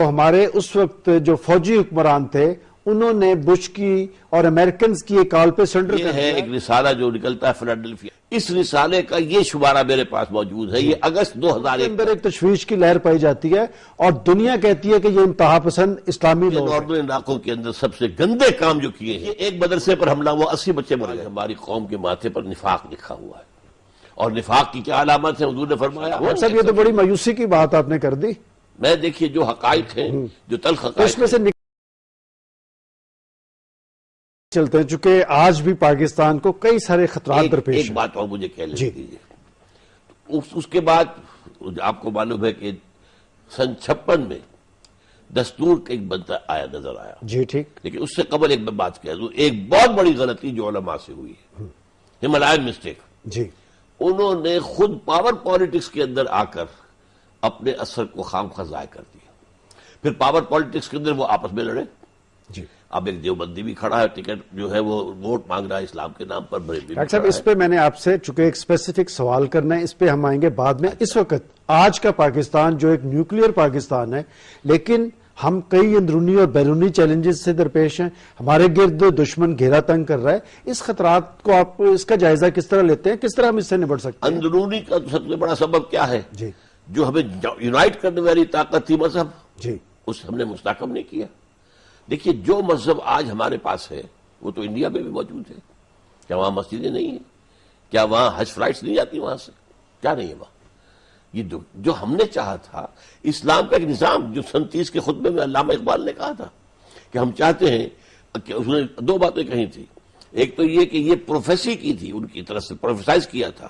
ہمارے اس وقت جو فوجی حکمران تھے انہوں نے بش کی اور امریکنز کی ایک کال پہ سرنڈر کر دیا. یہ ہے ایک رسالہ جو نکلتا ہے فلاڈلفیا، اس رسالے کا یہ شمارہ میرے پاس موجود ہے. یہ اگست 2001 اندر ایک تشویش کی لہر پائی جاتی ہے اور دنیا کہتی ہے کہ یہ انتہا پسند اسلامی لوگ ہیں. ناردرن علاقوں کے اندر سب سے گندے کام جو کیے ہیں، ایک مدرسے پر حملہ ہوا، 80 بچے مر گئے. ہماری قوم کے ماتھے پر نفاق لکھا ہوا ہے، اور نفاق کی کیا علامت ہے حضور نے فرمایا. صاحب یہ تو بڑی مایوسی کی بات آپ نے کر دی. میں دیکھیے جو حقائق ہیں، جو تلخ اس حقائق میں سے چلتے ہیں، چونکہ آج بھی پاکستان کو کئی سارے خطرات درپیش ہیں. ایک بات اور مجھے کہہ لینے دیجیے. اس کے بعد آپ کو معلوم ہے کہ سن 56 میں دستور کا ایک بندہ آیا نظر آیا. جی ٹھیک. لیکن اس سے قبل ایک میں بات کہہ دوں، ایک بہت بڑی غلطی جو علماء سے ہوئی ہے، ہمالائن مسٹیک. جی انہوں نے خود پاور پالیٹکس کے اندر آ کر اپنے اثر کو خام خواہ ضائع کر دیا. پھر پاور پالیٹکس کے اندر وہ آپس میں لڑے. جی اب ایک دیوبندی بھی کھڑا ہے، ٹکٹ جو ہے وہ ووٹ مانگ رہا ہے اسلام کے نام پر. ڈاکٹر صاحب اس پہ میں نے آپ سے چونکہ ایک اسپیسیفک سوال کرنا ہے، اس پہ ہم آئیں گے بعد میں. اس وقت آج کا پاکستان جو ایک نیوکلیئر پاکستان ہے، لیکن ہم کئی اندرونی اور بیرونی چیلنجز سے درپیش ہیں. ہمارے گرد دشمن گھیرا تنگ کر رہا ہے. اس خطرات کو آپ اس کا جائزہ کس طرح لیتے ہیں؟ کس طرح ہم اس سے نبٹ سکتے ہیں؟ اندرونی کا سب سے بڑا سبب کیا ہے؟ جی جو ہمیں یونائٹ کرنے والی طاقت تھی مذہب، جی اس ہم نے مستحکم نہیں کیا. دیکھیے جو مذہب آج ہمارے پاس ہے وہ تو انڈیا میں بھی موجود ہے. کیا وہاں مسجدیں نہیں ہیں؟ کیا وہاں حج فلائٹس نہیں جاتی وہاں سے؟ کیا نہیں ہے وہاں؟ یہ جو ہم نے چاہا تھا اسلام کا ایک نظام، جو سن 30 کے خطبے میں علامہ اقبال نے کہا تھا کہ ہم چاہتے ہیں کہ اس نے 2 باتیں کہی تھی. ایک تو یہ کہ یہ پروفیسی کی تھی، ان کی طرف سے پروفیسائز کیا تھا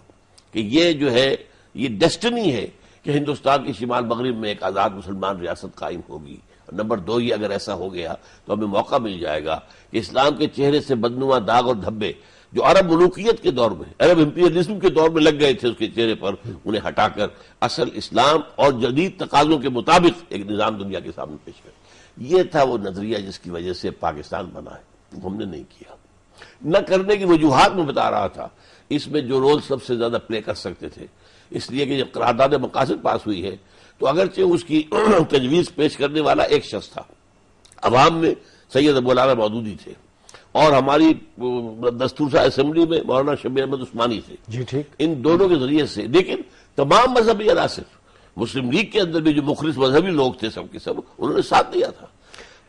کہ یہ جو ہے یہ ڈیسٹنی ہے کہ ہندوستان کے شمال مغرب میں ایک آزاد مسلمان ریاست قائم ہوگی. نمبر 2 یہ اگر ایسا ہو گیا تو ہمیں موقع مل جائے گا کہ اسلام کے چہرے سے بدنما داغ اور دھبے جو عرب ملوکیت کے دور میں، عرب امپیریلزم کے دور میں لگ گئے تھے اس کے چہرے پر، انہیں ہٹا کر اصل اسلام اور جدید تقاضوں کے مطابق ایک نظام دنیا کے سامنے پیش کر. یہ تھا وہ نظریہ جس کی وجہ سے پاکستان بنا ہے. ہم نے نہیں کیا. نہ کرنے کی وجوہات میں بتا رہا تھا. اس میں جو رول سب سے زیادہ پلے کر سکتے تھے، اس لیے کہ جب قرارداد مقاصد پاس ہوئی ہے تو اگرچہ اس کی تجویز پیش کرنے والا ایک شخص تھا، عوام میں سید ابوالعلا مودودی تھے، اور ہماری دستور سا اسمبلی میں مولانا شبیر احمد عثمانی تھے. جی ٹھیک. ان دونوں کے ذریعے سے، لیکن تمام مذہبی عناصر، مسلم لیگ کے اندر بھی جو مخلص مذہبی لوگ تھے سب کے سب، انہوں نے ساتھ دیا تھا.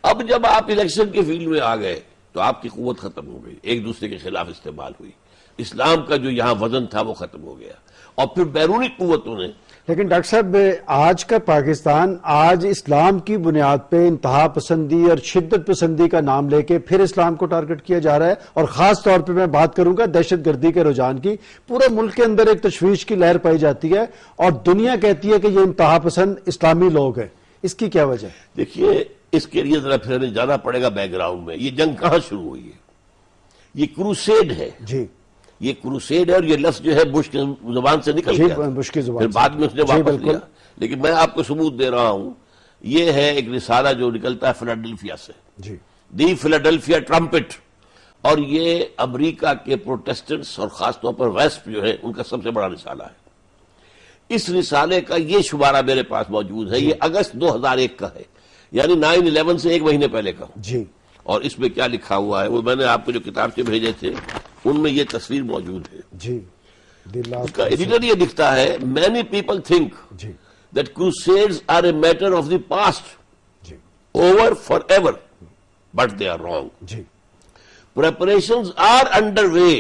اب جب آپ الیکشن کے فیلڈ میں آ گئے تو آپ کی قوت ختم ہو گئی، ایک دوسرے کے خلاف استعمال ہوئی. اسلام کا جو یہاں وزن تھا وہ ختم ہو گیا، اور پھر بیرونی قوتوں نے. لیکن ڈاکٹر صاحب آج کا پاکستان آج اسلام کی بنیاد پہ انتہا پسندی اور شدت پسندی کا نام لے کے پھر اسلام کو ٹارگٹ کیا جا رہا ہے، اور خاص طور پہ میں بات کروں گا دہشت گردی کے رجحان کی. پورے ملک کے اندر ایک تشویش کی لہر پائی جاتی ہے اور دنیا کہتی ہے کہ یہ انتہا پسند اسلامی لوگ ہیں. اس کی کیا وجہ ہے؟ دیکھیے اس کے لیے ذرا پھر ہمیں جانا پڑے گا بیک گراؤنڈ میں. یہ جنگ کہاں شروع ہوئی ہے؟ یہ کروسیڈ ہے. جی یہ کروسیڈ ہے، اور یہ لفظ جو ہے بش کی زبان سے نکل گیا، بش کی زبان پھر بعد میں اس نے جی واپس بالکل. لیا. لیکن میں آپ کو ثبوت دے رہا ہوں. یہ ہے ایک رسالہ جو نکلتا ہے فلاڈلفیا سے، جی دی فلاڈلفیا ٹرمپٹ، اور یہ امریکہ کے پروٹیسٹنٹس اور خاص طور پر ویسپ جو ہے ان کا سب سے بڑا رسالہ ہے. اس رسالے کا یہ شمارہ میرے پاس موجود ہے. یہ اگست 2001 کا ہے، یعنی 9/11 سے 1 مہینے پہلے کا. جی. اور اس میں کیا لکھا ہوا ہے وہ میں نے آپ کو جو کتاب سے بھیجے تھے ان میں یہ تصویر موجود ہے. جی اس کا ایڈیٹر یہ لکھتا ہے، many people think جی that crusades are a matter of the past, جی over forever, but they are wrong. جی Preparations are underway.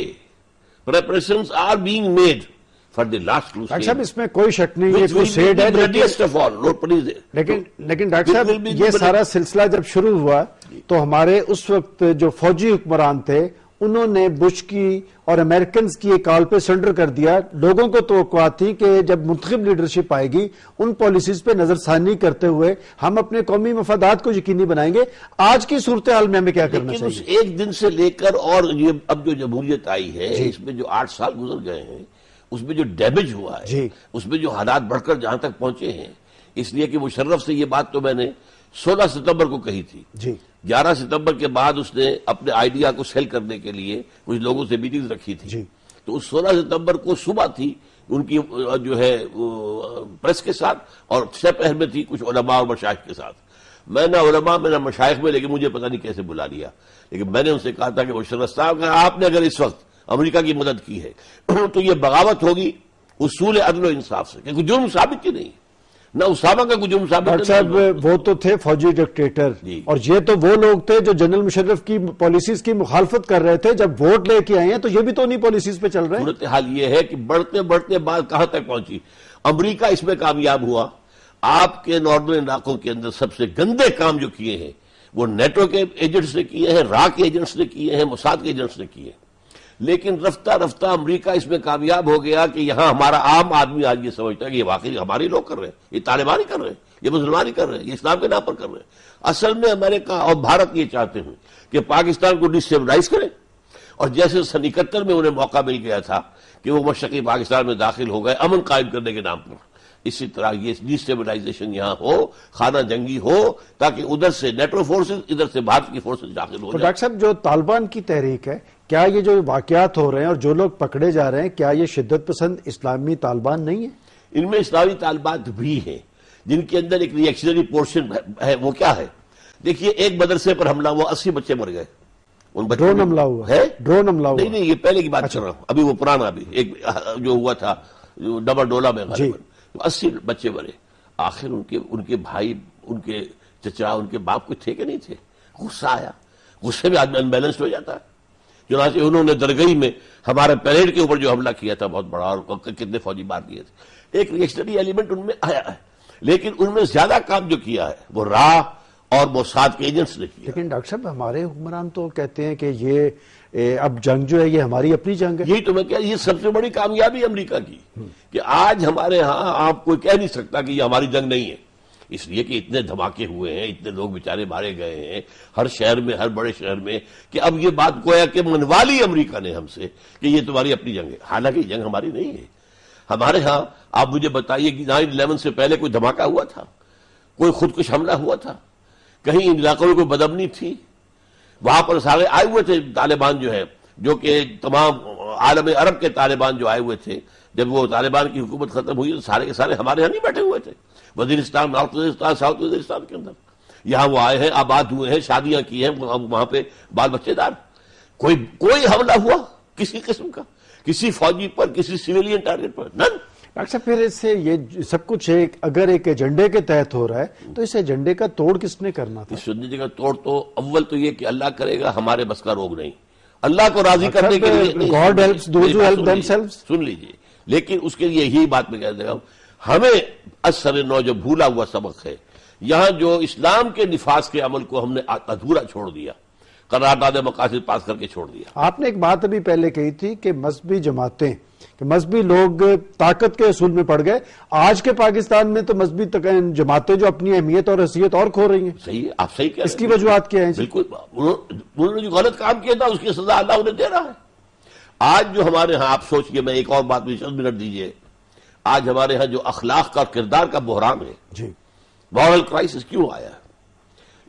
Preparations are being made for the last crusade. Doctor صاحب اس میں کوئی شک نہیں یہ which will be کروسیڈ ہے، the bloodiest of all. Lord, please. لیکن ڈاکٹر will صاحب be یہ the سارا سلسلہ جب شروع ہوا تو ہمارے اس وقت جو فوجی حکمران تھے انہوں نے بش کی اور امریکنز کی ایک کال پہ سرنڈر کر دیا. لوگوں کو توقعات تھی کہ جب منتخب لیڈرشپ آئے گی ان پالیسیز پہ نظر ثانی کرتے ہوئے ہم اپنے قومی مفادات کو یقینی بنائیں گے. آج کی صورتحال میں ہمیں کیا کرنا لیکن اس چاہیے؟ ایک دن سے لے کر اور یہ اب جو جمہوریت آئی ہے اس میں جو 8 سال گزر گئے ہیں، اس میں جو ڈیمیج ہوا ہے، جی اس میں جو حالات بڑھ کر جہاں تک پہنچے ہیں، اس لیے کہ مشرف سے یہ بات تو میں نے 16 ستمبر کو کہی تھی. جی 11 ستمبر کے بعد اس نے اپنے آئیڈیا کو سیل کرنے کے لیے کچھ لوگوں سے میٹنگز رکھی تھی. جی تو اس 16 ستمبر کو صبح تھی ان کی جو ہے پریس کے ساتھ، اور 6 پہر میں تھی کچھ علماء اور مشائخ کے ساتھ. میں نہ علماء میں نہ مشائخ میں، لیکن مجھے پتہ نہیں کیسے بلا لیا، لیکن میں نے ان سے کہا تھا کہ بشر اسد آپ نے اگر اس وقت امریکہ کی مدد کی ہے تو یہ بغاوت ہوگی اصول عدل و انصاف سے، کہ کوئی جرم ثابت ہی نہیں، نہ اسامہ کا کوئی جرم ثابت ڈاکٹر صاحب وہ تو تھے فوجی ڈکٹیٹر، اور یہ تو وہ لوگ تھے جو جنرل مشرف کی پالیسیز کی مخالفت کر رہے تھے، جب ووٹ لے کے آئے ہیں تو یہ بھی تو انہی پالیسیز پہ چل رہے ہیں۔ صورتحال یہ ہے کہ بڑھتے بڑھتے بات کہاں تک پہنچی، امریکہ اس میں کامیاب ہوا۔ آپ کے ناردرن علاقوں کے اندر سب سے گندے کام جو کیے ہیں وہ نیٹو کے ایجنٹس نے کیے ہیں، را کے ایجنٹس نے کیے ہیں، موساد کے ایجنٹس نے کیے ہیں، لیکن رفتہ رفتہ امریکہ اس میں کامیاب ہو گیا کہ یہاں ہمارا عام آدمی آج یہ سمجھتا ہے کہ یہ واقعی ہمارے لوگ کر رہے ہیں، یہ طالبان ہی کر رہے ہیں، یہ مسلمان ہی کر رہے ہیں، یہ اسلام کے نام پر کر رہے ہیں۔ اصل میں امریکہ اور بھارت یہ چاہتے ہیں کہ پاکستان کو ڈسٹیبلائز کریں، اور جیسے سن 71 میں انہیں موقع مل گیا تھا کہ وہ مشرقی پاکستان میں داخل ہو گئے امن قائم کرنے کے نام پر، اسی طرح یہ ڈسٹیبلائزیشن یہاں ہو، خانہ جنگی ہو، تاکہ ادھر سے نیٹو فورسز، ادھر سے بھارت کی فورسز داخل ہو تو جائیں۔ ڈاکٹر صاحب جو طالبان کی تحریک ہے، کیا یہ جو واقعات ہو رہے ہیں اور جو لوگ پکڑے جا رہے ہیں، کیا یہ شدت پسند اسلامی طالبان نہیں ہے؟ ان میں اسلامی طالبات بھی ہیں جن کے اندر ایک ریئیکشنری پورشن ہے۔ وہ کیا ہے؟ دیکھیے ایک مدرسے پر حملہ ہوا، 80 بچے مر گئے، ان بچوں ڈرون حملہ ہوا ہے، ڈرون حملہ ہوا؟ نہیں یہ پہلے کی بات کر رہا ہوں، ابھی وہ پرانا بھی ایک جو ہوا تھا ڈبل ڈولا میں غالباً 80 بچے مرے۔ آخر ان کے بھائی، ان کے چچا، ان کے باپ کوئی تھے کہ نہیں تھے؟ غصہ آیا، غصے میں آدمی انبیلنسڈ ہو جاتا ہے۔ چنانچہ انہوں نے درگئی میں ہمارے پیریڈ کے اوپر جو حملہ کیا تھا بہت بڑا، اور کتنے فوجی مار دیے تھے، ایک ریئیکشنری ایلیمنٹ ان میں آیا ہے، لیکن ان میں زیادہ کام جو کیا ہے وہ را اور موساد کے ایجنٹس نے کیا۔ لیکن ڈاکٹر صاحب ہمارے حکمران تو کہتے ہیں کہ یہ اب جنگ جو ہے یہ ہماری اپنی جنگ ہے۔ یہی تو میں کہہ، یہ سب سے بڑی کامیابی امریکہ کی کہ آج ہمارے ہاں آپ کوئی کہہ نہیں سکتا کہ یہ ہماری جنگ نہیں ہے، اس لیے کہ اتنے دھماکے ہوئے ہیں، اتنے لوگ بیچارے مارے گئے ہیں ہر شہر میں، ہر بڑے شہر میں، کہ اب یہ بات گویا کہ منوا لی امریکہ نے ہم سے کہ یہ تمہاری اپنی جنگ ہے، حالانکہ یہ جنگ ہماری نہیں ہے۔ ہمارے ہاں آپ مجھے بتائیے کہ 9/11 سے پہلے کوئی دھماکہ ہوا تھا، کوئی خودکش حملہ ہوا تھا، کہیں ان علاقوں میں کوئی بدامنی تھی؟ وہاں پر سارے آئے ہوئے تھے طالبان جو ہے، جو کہ تمام عالم عرب کے طالبان جو آئے ہوئے تھے، جب وہ طالبان کی حکومت ختم ہوئی تو سارے کے سارے ہمارے ہاں نہیں بیٹھے ہوئے تھے، وزیرستان، نارتھ وزیرستان، ساؤتھ وزیرستان کے اندر، یہاں وہ آئے ہیں، آباد ہوئے ہیں، شادیاں کی ہیں، وہاں پہ بال بچے دار۔ کوئی حملہ ہوا کسی قسم کا کسی فوجی پر، کسی سویلین ٹارگٹ پر؟ نن۔ ڈاکٹر صاحب پھر اس سے یہ سب کچھ اگر ایک ایجنڈے کے تحت ہو رہا ہے تو اس ایجنڈے کا توڑ کس نے کرنا تھا؟ اس ایجنڈے کا توڑ تو اول تو یہ کہ اللہ کرے گا، ہمارے بس کا روگ نہیں، اللہ کو راضی کرنے کے لیے God helps those who help themselves۔ سن لیجئے، لیکن اس کے لیے یہی بات میں کہہ دے گا، ہمیں اثر نو جو بھولا ہوا سبق ہے، یہاں جو اسلام کے نفاذ کے عمل کو ہم نے ادھورا چھوڑ دیا، قرارداد مقاصد پاس کر کے چھوڑ دیا۔ آپ نے ایک بات ابھی پہلے کہی تھی کہ مذہبی جماعتیں، کہ مذہبی لوگ طاقت کے اصول میں پڑ گئے، آج کے پاکستان میں تو مذہبی جماعتیں جو اپنی اہمیت اور حیثیت اور کھو رہی ہیں۔ صحیح ہے، آپ صحیح کہہ رہے ہیں۔ اس کی وجوہات کیا ہیں؟ بالکل، انہوں نے جو غلط کام کیا تھا اس کی سزا اللہ انہیں دے رہا ہے۔ آج جو ہمارے ہاں، آپ سوچئے، میں ایک اور بات بھی چند منٹ دیجئے، آج ہمارے ہاں جو اخلاق کا اور کردار کا بحران ہے، جی، مورل کرائسس کیوں آیا ہے؟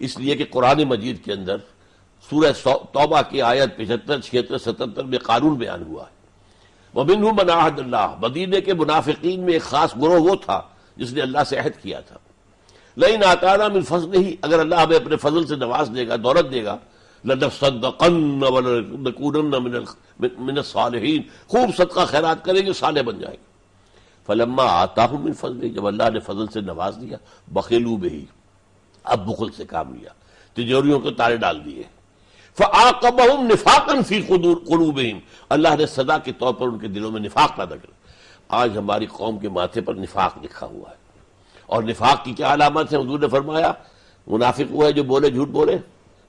اس لیے کہ قرآن مجید کے اندر سورہ توبہ کی آیت 75، 76، 77 میں قانون بیان ہوا ہے، وَمِنْهُمْ مَنْ عَاهَدَ اللَّهُ۔ مدینے کے منافقین میں ایک خاص گروہ وہ تھا جس نے اللہ سے عہد کیا تھا، لَئِنْ آتَانَا مِنْ فَضْلِهِ، اگر اللہ ہمیں اپنے فضل سے نواز دے گا، دولت دے گا، لَنَصَدَّقَنَّ وَلَنَكُونَنَّ مِنَ الصَّالِحِينَ، خوب صدقہ خیرات کریں گے، صالح بن جائیں گے۔ فَلَمَّا آتَاهُم مِنْ فَضْلِهِ، جب اللہ نے فضل سے نواز دیا، بخلوا بِهِ، اب بخل سے کام لیا، تجوریوں کو تالے ڈال دیے، فَعَاقَبَهُمْ نِفَاقًا فِي قُلُوبِهِمْ، اللہ نے سزا کے طور پر ان کے دلوں میں نفاق پیدا کیا۔ آج ہماری قوم کے ماتھے پر نفاق لکھا ہوا ہے، اور نفاق کی کیا علامت ہے؟ حضور نے فرمایا منافق وہ ہے جو بولے جھوٹ بولے،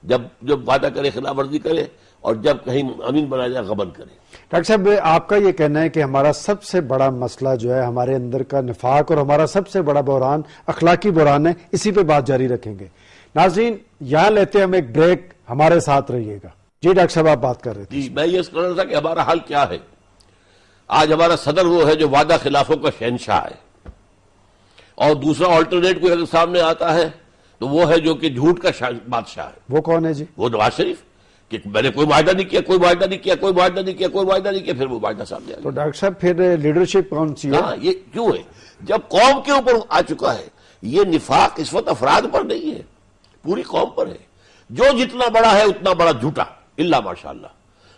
جب وعدہ کرے خلاف ورزی کرے، اور جب کہیں امین بنا جائے غبن کرے۔ ڈاکٹر صاحب آپ کا یہ کہنا ہے کہ ہمارا سب سے بڑا مسئلہ جو ہے ہمارے اندر کا نفاق، اور ہمارا سب سے بڑا بحران اخلاقی بحران ہے، اسی پہ بات جاری رکھیں گے۔ ناظرین یہاں لیتے ہم ایک بریک، ہمارے ساتھ رہیے گا۔ جی ڈاکٹر صاحب آپ بات کر رہے تھے۔ جی میں یہ کہہ رہا تھا کہ ہمارا حال کیا ہے۔ آج ہمارا صدر وہ ہے جو وعدہ خلافوں کا شہنشاہ ہے، اور دوسرا آلٹرنیٹ کوئی اگر سامنے آتا ہے تو وہ ہے جو کہ جھوٹ کا بادشاہ ہے۔ وہ کون ہے جی؟ وہ نواز شریف، کہ میں نے کوئی معاہدہ نہیں کیا، کوئی معاہدہ نہیں کیا، کوئی معاہدہ نہیں کیا، کوئی معاہدہ نہیں کیا، پھر وہ معاہدہ سامنے آ تو گیا۔ ڈاکٹر صاحب پھر لیڈرشپ کون سی ہے؟ ہاں یہ کیوں ہے؟ جب قوم کے اوپر آ چکا ہے یہ نفاق، اس وقت افراد پر نہیں ہے، پوری قوم پر ہے. جو جتنا بڑا ہے اتنا بڑا جھوٹا الا ماشاءاللہ،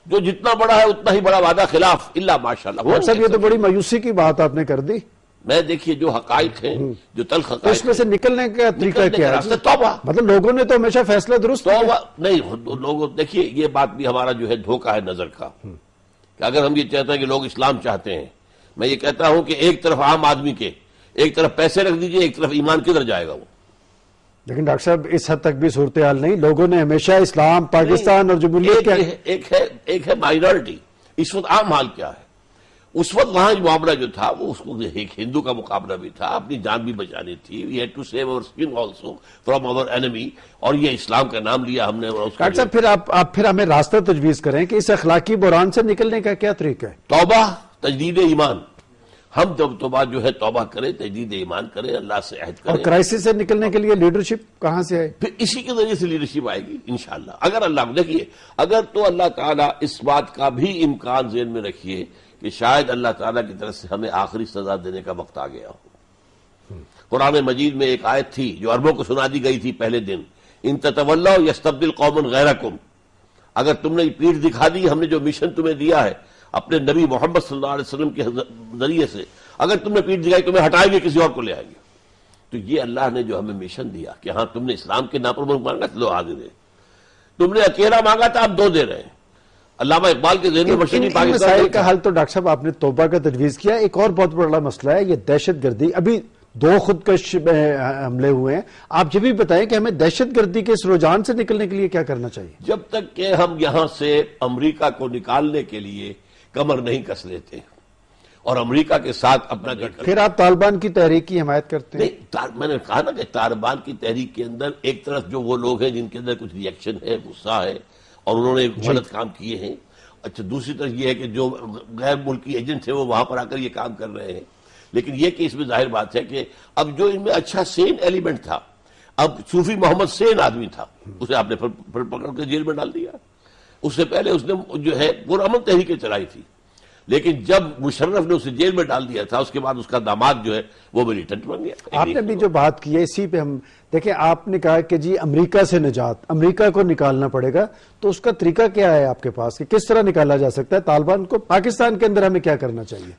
جو جتنا بڑا ہے اتنا ہی بڑا وعدہ خلاف الا ماشاءاللہ. ڈاکٹر صاحب یہ تو بڑی مایوسی کی بات آپ نے کر دی. میں دیکھیے جو حقائق ہیں، جو تلخ اس حقائق میں سے نکلنے کا طریقہ کیا ہے؟ توبہ. مطلب لوگوں نے تو ہمیشہ فیصلہ درست توبہ نہیں، لوگوں دیکھیے یہ بات بھی ہمارا جو ہے دھوکہ ہے نظر کا، کہ اگر ہم یہ چاہتے ہیں کہ لوگ اسلام چاہتے ہیں، میں یہ کہتا ہوں کہ ایک طرف عام آدمی کے ایک طرف پیسے رکھ دیجئے، ایک طرف ایمان کدھر جائے گا وہ؟ لیکن ڈاکٹر صاحب اس حد تک بھی صورتحال نہیں. لوگوں نے ہمیشہ اسلام، پاکستان اور جمہوریت کے ایک ہے مائنورٹی. اس وقت عام حال کیا ہے؟ اس وقت وہاں جو معاملہ جو تھا وہ اس کو ایک ہندو کا مقابلہ بھی تھا، اپنی جان بھی بچانی تھی. وی ہیڈ ٹو سیو اور اسکن آلسو فرام اور اینمی، اور یہ اسلام کا نام لیا ہم نے. ڈاکٹر صاحب پھر ہمیں راستہ تجویز کریں کہ اس اخلاقی بحران سے نکلنے کا کیا طریقہ ہے؟ توبہ، تجدید ایمان. ہم جب توبہ جو ہے توبہ کریں، تجدید ایمان کریں، اللہ سے عہد کریں. اور کرائسس سے نکلنے کے لیے لیڈرشپ کہاں سے آئے؟ پھر اسی کے ذریعے سے لیڈرشپ آئے گی انشاءاللہ. اگر اللہ دیکھیے، اگر تو اللہ تعالیٰ اس بات کا بھی امکان ذہن میں رکھیے کہ شاید اللہ تعالیٰ کی طرف سے ہمیں آخری سزا دینے کا وقت آ گیا ہو. قرآن مجید میں ایک آیت تھی جو عربوں کو سنا دی گئی تھی پہلے دن، ان تتولوا یستبدل قوما غیرکم. اگر تم نے پیٹھ دکھا دی، ہم نے جو مشن تمہیں دیا ہے اپنے نبی محمد صلی اللہ علیہ وسلم کے ذریعے سے، اگر تم نے پیٹھ دکھائی تمہیں ہٹائیں گے، کسی اور کو لے آئیں گے. تو یہ اللہ نے جو ہمیں مشن دیا کہ ہاں تم نے اسلام کے نام پر مانگا، لو حاضر ہے. تم نے اکیلا مانگا تھا، آپ دو دے رہے ہیں. علامہ اقبال کے ذہن میں مشرقی مسائل پاکستان کا حل تو ڈاکٹر صاحب آپ نے توبہ کا تجویز کیا. ایک اور بہت بڑا مسئلہ ہے یہ دہشت گردی. ابھی 2 خودکش حملے ہوئے ہیں. آپ یہ بھی بتائیں کہ ہمیں دہشت گردی کے اس رجحان سے نکلنے کے لیے کیا کرنا چاہیے؟ جب تک کہ ہم یہاں سے امریکہ کو نکالنے کے لیے کمر نہیں کس لیتے اور امریکہ کے ساتھ اپنا پھر آپ طالبان کی تحریک کی حمایت کرتے ہیں؟ نہیں، میں نے کہا نا کہ طالبان کی تحریک کے اندر ایک طرف جو وہ لوگ ہیں جن کے اندر کچھ ری ایکشن ہے، غصہ ہے، اور انہوں نے غلط کام کیے ہیں. اچھا، دوسری طرف یہ ہے کہ جو غیر ملکی ایجنٹ تھے وہ وہاں پر آ کر یہ کام کر رہے ہیں. لیکن یہ کہ اس میں ظاہر بات ہے کہ اب جو ان میں اچھا سین ایلیمنٹ تھا، اب صوفی محمد سین آدمی تھا، اسے آپ نے پھر پکڑ کے جیل میں ڈال دیا. اس سے پہلے اس نے جو ہے پرامن تحریکیں چلائی تھی، لیکن جب مشرف نے اسے جیل میں ڈال دیا تھا، اس کے بعد اس کا داماد جو ہے وہ ملیٹنٹ بن گیا. آپ نے بھی جو بات کی ہے اسی پہ ہم دیکھیں، آپ نے کہا کہ جی امریکہ سے نجات، امریکہ کو نکالنا پڑے گا. تو اس کا طریقہ کیا ہے آپ کے پاس کہ کس طرح نکالا جا سکتا ہے طالبان کو؟ پاکستان کے اندر ہمیں کیا کرنا چاہیے؟